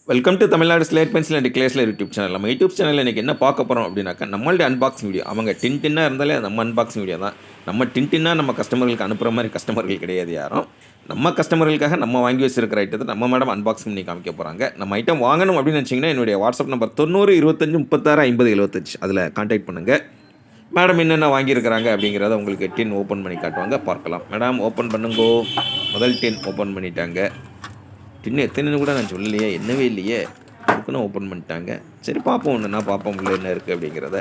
Welcome to Tamil Nadu slate pencil and கிளேஸில் YouTube channel. நம்ம YouTube சேனலில் இன்றைக்கி என்ன பார்க்க போகிறோம் அப்படின்னாக்கா, நம்மளுடைய அன்பாக்சிங் வீடியோ. அவங்க டின்னாக இருந்தாலே நம்ம அன்பாக்சிங் வீடியோ தான். நம்ம டின்னாக நம்ம கஸ்டமர்களுக்கு அனுப்புகிற மாதிரி கஸ்டமர்கள் கிடையாது யாரும். நம்ம கஸ்டமர்களுக்காக நம்ம வாங்கி வச்சிருக்கிற ஐட்டத்தை நம்ம மேடம் அன்பாக்சிங் பண்ணி காமிக்க போகிறாங்க. நம்ம ஐட்டம் வாங்கணும் அப்படின்னு நினச்சிங்கன்னா என்னுடைய வாட்ஸ்அப் நம்பர் 90 25 36 50 75 அதில் கான்டாக்ட் பண்ணுங்கள். மேடம் என்னென்ன வாங்கியிருக்கிறாங்க அப்படிங்கிறத உங்களுக்கு டின் ஓப்பன் பண்ணி காட்டுவாங்க, பார்க்கலாம். மேடம் ஓப்பன் பண்ணுங்கோ. முதல் டின் ஓப்பன் பண்ணிட்டாங்க. டின்னு எத்தனைன்னு கூட நான் சொல்லலையே, என்னவே இல்லையே, அதுக்குன்னு ஓப்பன் பண்ணிட்டாங்க. சரி பார்ப்போம், ஒன்றுனா பார்ப்போம் உள்ள என்ன இருக்குது அப்படிங்கிறத.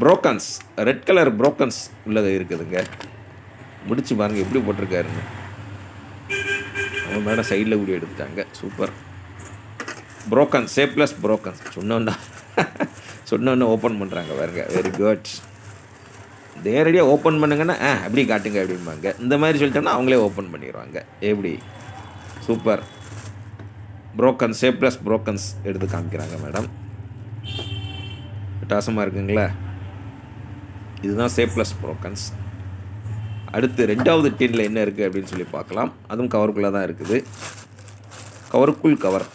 ப்ரோக்கன்ஸ், ரெட் கலர் ப்ரோக்கன்ஸ் உள்ளது இருக்குதுங்க. முடிச்சு பாருங்கள் எப்படி போட்டிருக்காருன்னு. அவங்க மேடம் சைடில் கூட எடுத்துட்டாங்க. சூப்பர். ப்ரோக்கன்ஸ், ஷேப்லெஸ் ப்ரோக்கன்ஸ் சொன்னோன்னு ஓப்பன் பண்ணுறாங்க பாருங்க. Very good. நேரடியாக ஓப்பன் பண்ணுங்கன்னா அப்படி காட்டுங்க அப்படிம்பாங்க. இந்த மாதிரி சொல்லிட்டோம்னா அவங்களே ஓப்பன் பண்ணிடுவாங்க. எப்படி சூப்பர். ப்ரோக்கன்ஸ், ஷேப்லெஸ் ப்ரோக்கன்ஸ் எடுத்து காமிக்கிறாங்க மேடம். விட்டாசமாக இருக்குங்களா? இதுதான் ஷேப்லெஸ் ப்ரோக்கன்ஸ். அடுத்து ரெண்டாவது டின்னில் என்ன இருக்குது அப்படின்னு சொல்லி பார்க்கலாம். அதுவும் கவருக்குள்ளே தான் இருக்குது. கவருக்குள் கவர்.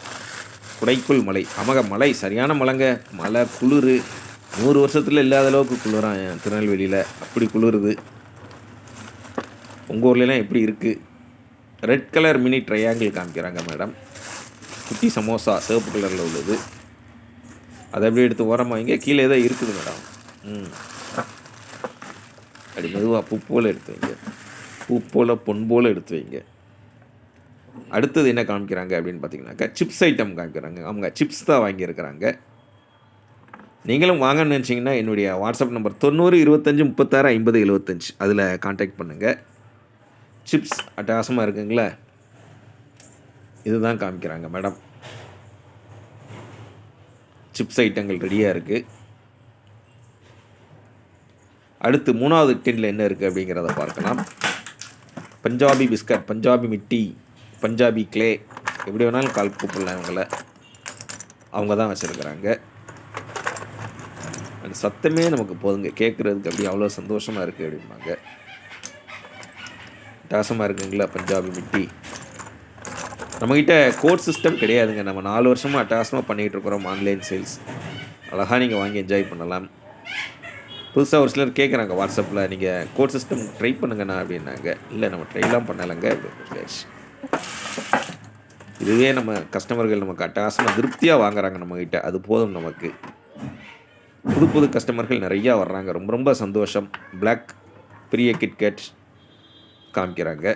குடைக்குள் மலை. மலை சரியான மலைங்க. மழை, குளிர், 100 வருஷத்தில் இல்லாத அளவுக்கு குளிரான் திருநெல்வேலியில். அப்படி குளிருது. உங்கள் ஊர்லாம் எப்படி இருக்குது? ரெட் கலர் மினி ட்ரையாங்கிள் காமிக்கிறாங்க மேடம். குட்டி சமோசா சிவப்பு கலரில் உள்ளது. அதை எப்படி எடுத்து ஓரமாக வைங்க. கீழே ஏதோ இருக்குது மேடம். அப்படி மெதுவாக பூ போல் எடுத்து வைங்க. பூ போல் பொன் போல் எடுத்து வைங்க. அடுத்தது என்ன காமிக்கிறாங்க அப்படின்னு பார்த்தீங்கன்னாக்கா, சிப்ஸ் ஐட்டம் காமிக்கிறாங்க. அவங்க சிப்ஸ் தான் வாங்கியிருக்கிறாங்க. நீங்களும் வாங்கன்னு நினச்சிங்கன்னா என்னுடைய வாட்ஸ்அப் நம்பர் 90 25 36 50 75 அதில் கான்டாக்ட் பண்ணுங்கள். சிப்ஸ் அட்டகாசமாக இருக்குங்களா? இதுதான் காமிக்கிறாங்க மேடம். சிப்ஸ் ஐட்டங்கள் ரெடியாக இருக்குது. அடுத்து மூணாவது டின்னில் என்ன இருக்குது அப்படிங்கிறத பார்க்கலாம். பஞ்சாபி பிஸ்கட், பஞ்சாபி மிட்டி, பஞ்சாபி கிளே, எப்படி வேணாலும் கால் கூப்பிடலாம். இவங்கள அவங்க தான் வச்சுருக்கிறாங்க. அந்த சத்தமே நமக்கு போதுங்க, கேட்குறதுக்கு அப்படி அவ்வளோ சந்தோஷமாக இருக்குது அப்படிம்பாங்க. வித்தியாசமாக இருக்குங்களா பஞ்சாபி மிட்டி. நம்மக்கிட்ட கோட் சிஸ்டம் கிடையாதுங்க. நம்ம 4 வருஷமாக அட்டகாசமாக பண்ணிகிட்டு இருக்கிறோம் ஆன்லைன் சேல்ஸ். அழகாக நீங்கள் வாங்கி என்ஜாய் பண்ணலாம். புதுசாக ஒரு சிலர் கேட்குறாங்க வாட்ஸ்அப்பில், நீங்கள் கோட் சிஸ்டம் ட்ரை பண்ணுங்கண்ணா அப்படின்னாங்க. இல்லை நம்ம ட்ரைலாம் பண்ணலைங்க அப்படின்னு. இதுவே நம்ம கஸ்டமர்கள் நமக்கு அட்டகாசமாக திருப்தியாக வாங்குறாங்க நம்மக்கிட்ட. அது போதும் நமக்கு. புது கஸ்டமர்கள் நிறையா வர்றாங்க. ரொம்ப ரொம்ப சந்தோஷம். பிளாக் பெரிய கிட்கேட் காமிக்கிறாங்க.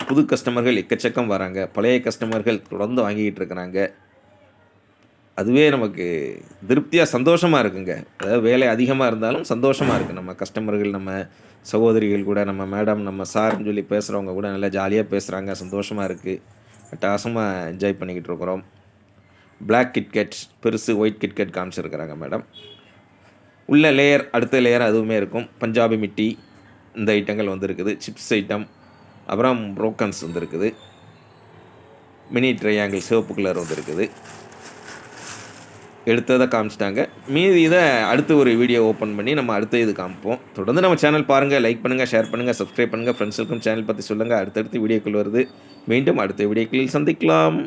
புது கஸ்டமர்கள் எக்கச்சக்கம் வராங்க. பழைய கஸ்டமர்கள் தொடர்ந்து வாங்கிக்கிட்டு இருக்கிறாங்க. அதுவே நமக்கு திருப்தியாக சந்தோஷமாக இருக்குங்க. அதாவது வேலை அதிகமாக இருந்தாலும் சந்தோஷமாக இருக்குது. நம்ம கஸ்டமர்கள், நம்ம சகோதரிகள் கூட, நம்ம மேடம், நம்ம சார்னு சொல்லி பேசுகிறவங்க கூட நல்லா ஜாலியாக பேசுகிறாங்க. சந்தோஷமாக இருக்குது. அட்டகாசமாக என்ஜாய் பண்ணிக்கிட்டு இருக்கிறோம். பிளாக் கிட்கேட், பெருசு ஒயிட் கிட்கேட் காமிச்சிருக்கிறாங்க மேடம். உள்ள லேயர், அடுத்த லேயர் அதுவுமே இருக்கும். பஞ்சாபி மிட்டி இந்த ஐட்டங்கள் வந்துருக்குது. சிப்ஸ் ஐட்டம், அப்புறம் ப்ரோக்கன்ஸ் வந்துருக்குது. மினி ட்ரையாங்கிள் சிவப்பு கலர் வந்துருக்குது. எடுத்ததை காமிச்சிட்டாங்க. மீதி இதை அடுத்து ஒரு வீடியோ ஓப்பன் பண்ணி நம்ம அடுத்த இது காமிப்போம். தொடர்ந்து நம்ம சேனல் பாருங்கள், லைக் பண்ணுங்கள், ஷேர் பண்ணுங்கள், சப்ஸ்கிரைப் பண்ணுங்கள். ஃப்ரெண்ட்ஸுக்கும் சேனல் பற்றி சொல்லுங்கள். அடுத்தடுத்து வீடியோக்கள் வருது. மீண்டும் அடுத்த வீடியோக்களில் சந்திக்கலாம்.